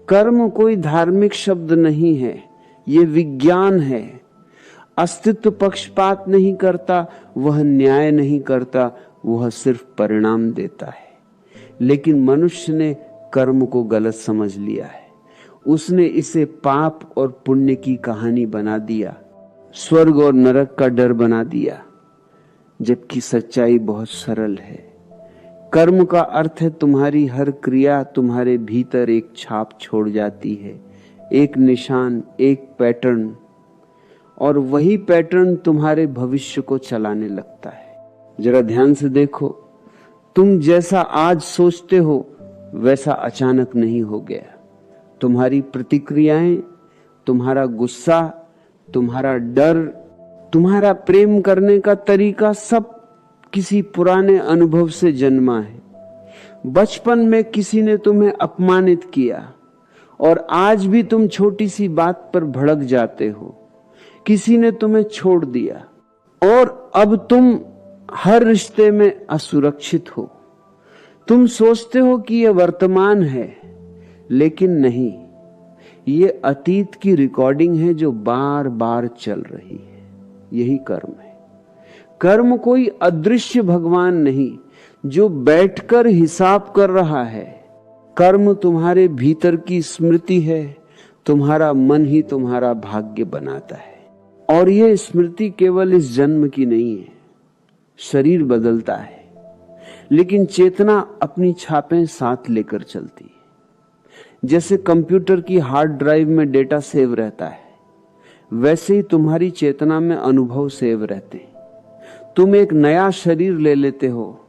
कर्म कोई धार्मिक शब्द नहीं है, ये विज्ञान है। अस्तित्व पक्षपात नहीं करता, वह न्याय नहीं करता, वह सिर्फ परिणाम देता है। लेकिन मनुष्य ने कर्म को गलत समझ लिया है। उसने इसे पाप और पुण्य की कहानी बना दिया, स्वर्ग और नरक का डर बना दिया, जबकि सच्चाई बहुत सरल है। कर्म का अर्थ है तुम्हारी हर क्रिया तुम्हारे भीतर एक छाप छोड़ जाती है, एक निशान, एक पैटर्न, और वही पैटर्न तुम्हारे भविष्य को चलाने लगता है। जरा ध्यान से देखो, तुम जैसा आज सोचते हो वैसा अचानक नहीं हो गया। तुम्हारी प्रतिक्रियाएं, तुम्हारा गुस्सा, तुम्हारा डर, तुम्हारा प्रेम करने का तरीका सब किसी पुराने अनुभव से जन्मा है। बचपन में किसी ने तुम्हें अपमानित किया और आज भी तुम छोटी सी बात पर भड़क जाते हो। किसी ने तुम्हें छोड़ दिया और अब तुम हर रिश्ते में असुरक्षित हो। तुम सोचते हो कि यह वर्तमान है, लेकिन नहीं, ये अतीत की रिकॉर्डिंग है जो बार बार चल रही है। यही कर्म है। कर्म कोई अदृश्य भगवान नहीं जो बैठकर हिसाब कर रहा है। कर्म तुम्हारे भीतर की स्मृति है। तुम्हारा मन ही तुम्हारा भाग्य बनाता है, और यह स्मृति केवल इस जन्म की नहीं है। शरीर बदलता है, लेकिन चेतना अपनी छापें साथ लेकर चलती है। जैसे कंप्यूटर की हार्ड ड्राइव में डेटा सेव रहता है, वैसे ही तुम्हारी चेतना में अनुभव सेव रहते हैं। तुम एक नया शरीर ले लेते हो,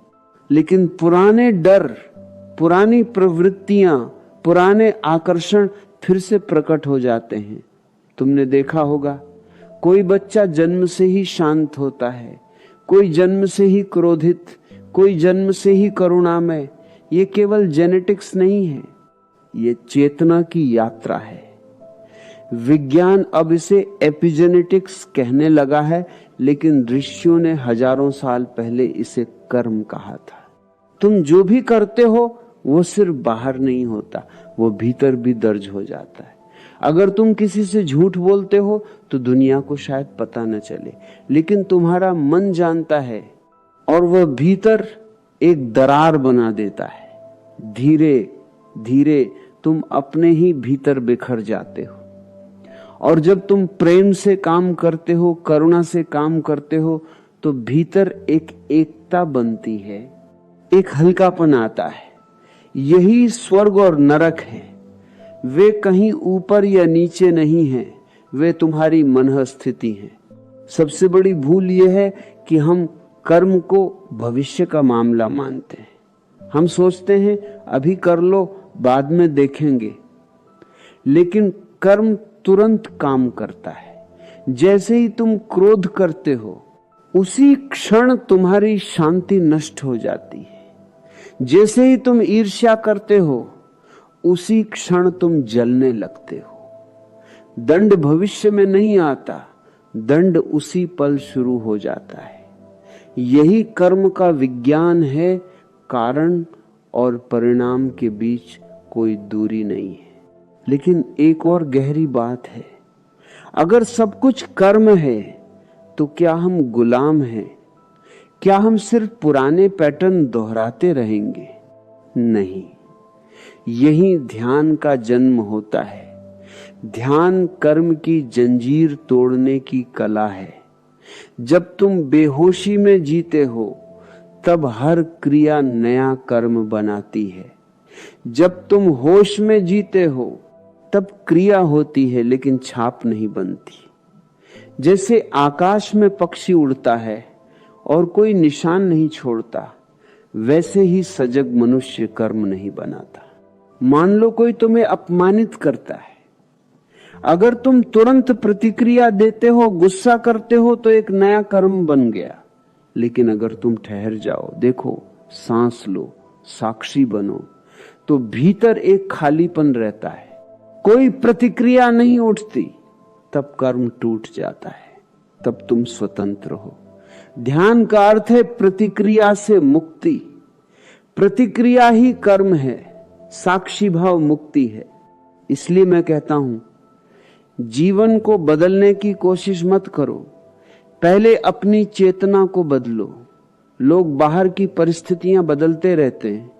लेकिन पुराने डर, पुरानी प्रवृत्तियां, पुराने आकर्षण फिर से प्रकट हो जाते हैं। तुमने देखा होगा, कोई बच्चा जन्म से ही शांत होता है, कोई जन्म से ही क्रोधित, कोई जन्म से ही करुणामय। ये केवल जेनेटिक्स नहीं है, ये चेतना की यात्रा है। विज्ञान अब इसे एपिजेनेटिक्स कहने लगा है, लेकिन ऋषियों ने हजारों साल पहले इसे कर्म कहा था। तुम जो भी करते हो वो सिर्फ बाहर नहीं होता, वो भीतर भी दर्ज हो जाता है। अगर तुम किसी से झूठ बोलते हो तो दुनिया को शायद पता न चले, लेकिन तुम्हारा मन जानता है, और वह भीतर एक दरार बना देता है। धीरे धीरे तुम अपने ही भीतर बिखर जाते हो। और जब तुम प्रेम से काम करते हो, करुणा से काम करते हो, तो भीतर एक एकता बनती है, एक हल्कापन आता है। यही स्वर्ग और नरक है। वे कहीं ऊपर या नीचे नहीं हैं, वे तुम्हारी मनः स्थिति है। सबसे बड़ी भूल यह है कि हम कर्म को भविष्य का मामला मानते हैं। हम सोचते हैं अभी कर लो, बाद में देखेंगे, लेकिन कर्म तुरंत काम करता है। जैसे ही तुम क्रोध करते हो, उसी क्षण तुम्हारी शांति नष्ट हो जाती है। जैसे ही तुम ईर्ष्या करते हो, उसी क्षण तुम जलने लगते हो। दंड भविष्य में नहीं आता, दंड उसी पल शुरू हो जाता है। यही कर्म का विज्ञान है। कारण और परिणाम के बीच कोई दूरी नहीं है। लेकिन एक और गहरी बात है, अगर सब कुछ कर्म है तो क्या हम गुलाम हैं? क्या हम सिर्फ पुराने पैटर्न दोहराते रहेंगे? नहीं, यही ध्यान का जन्म होता है। ध्यान कर्म की जंजीर तोड़ने की कला है। जब तुम बेहोशी में जीते हो, तब हर क्रिया नया कर्म बनाती है। जब तुम होश में जीते हो, तब क्रिया होती है, लेकिन छाप नहीं बनती। जैसे आकाश में पक्षी उड़ता है और कोई निशान नहीं छोड़ता, वैसे ही सजग मनुष्य कर्म नहीं बनाता। मान लो कोई तुम्हें अपमानित करता है, अगर तुम तुरंत प्रतिक्रिया देते हो, गुस्सा करते हो, तो एक नया कर्म बन गया। लेकिन अगर तुम ठहर जाओ, देखो, सांस लो, साक्षी बनो, तो भीतर एक खालीपन रहता है। कोई प्रतिक्रिया नहीं उठती, तब कर्म टूट जाता है, तब तुम स्वतंत्र हो। ध्यान का अर्थ है प्रतिक्रिया से मुक्ति। प्रतिक्रिया ही कर्म है, साक्षी भाव मुक्ति है। इसलिए मैं कहता हूं, जीवन को बदलने की कोशिश मत करो, पहले अपनी चेतना को बदलो। लोग बाहर की परिस्थितियां बदलते रहते हैं,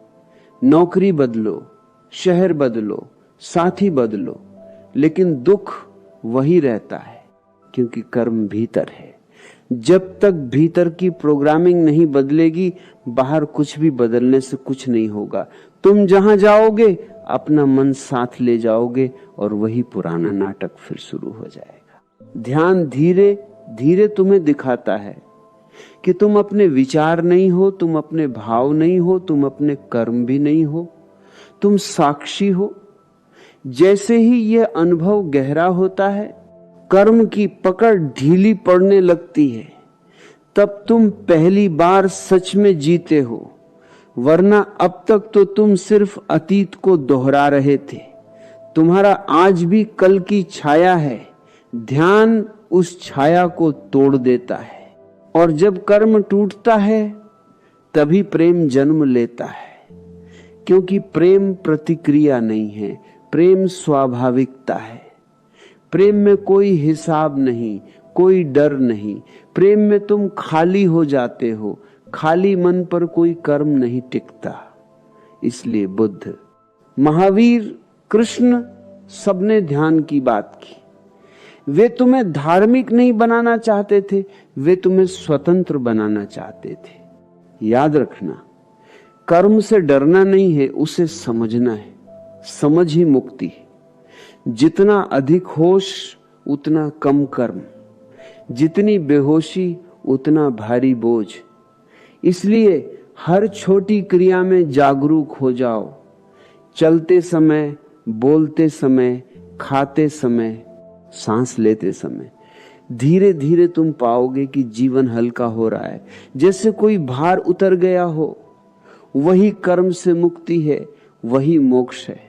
नौकरी बदलो, शहर बदलो, साथी बदलो, लेकिन दुख वही रहता है, क्योंकि कर्म भीतर है। जब तक भीतर की प्रोग्रामिंग नहीं बदलेगी, बाहर कुछ भी बदलने से कुछ नहीं होगा। तुम जहां जाओगे अपना मन साथ ले जाओगे और वही पुराना नाटक फिर शुरू हो जाएगा। ध्यान धीरे धीरे तुम्हें दिखाता है कि तुम अपने विचार नहीं हो, तुम अपने भाव नहीं हो, तुम अपने कर्म भी नहीं हो, तुम साक्षी हो। जैसे ही यह अनुभव गहरा होता है, कर्म की पकड़ ढीली पड़ने लगती है, तब तुम पहली बार सच में जीते हो। वरना अब तक तो तुम सिर्फ अतीत को दोहरा रहे थे। तुम्हारा आज भी कल की छाया है। ध्यान उस छाया को तोड़ देता है, और जब कर्म टूटता है तभी प्रेम जन्म लेता है। क्योंकि प्रेम प्रतिक्रिया नहीं है, प्रेम स्वाभाविकता है। प्रेम में कोई हिसाब नहीं, कोई डर नहीं। प्रेम में तुम खाली हो जाते हो। खाली मन पर कोई कर्म नहीं टिकता। इसलिए बुद्ध, महावीर, कृष्ण, सबने ध्यान की बात की। वे तुम्हें धार्मिक नहीं बनाना चाहते थे, वे तुम्हें स्वतंत्र बनाना चाहते थे। याद रखना, कर्म से डरना नहीं है, उसे समझना है। समझ ही मुक्ति है। जितना अधिक होश उतना कम कर्म, जितनी बेहोशी उतना भारी बोझ। इसलिए हर छोटी क्रिया में जागरूक हो जाओ। चलते समय, बोलते समय, खाते समय, सांस लेते समय। धीरे धीरे तुम पाओगे कि जीवन हल्का हो रहा है, जैसे कोई भार उतर गया हो। वही कर्म से मुक्ति है, वही मोक्ष है।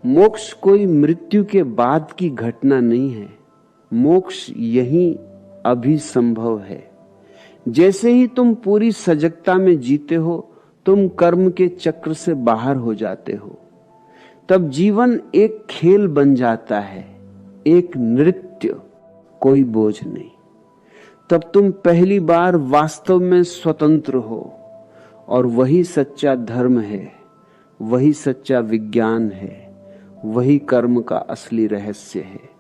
मोक्ष कोई मृत्यु के बाद की घटना नहीं है। मोक्ष यही अभी संभव है। जैसे ही तुम पूरी सजगता में जीते हो, तुम कर्म के चक्र से बाहर हो जाते हो। तब जीवन एक खेल बन जाता है, एक नृत्य, कोई बोझ नहीं। तब तुम पहली बार वास्तव में स्वतंत्र हो, और वही सच्चा धर्म है, वही सच्चा विज्ञान है, वही कर्म का असली रहस्य है।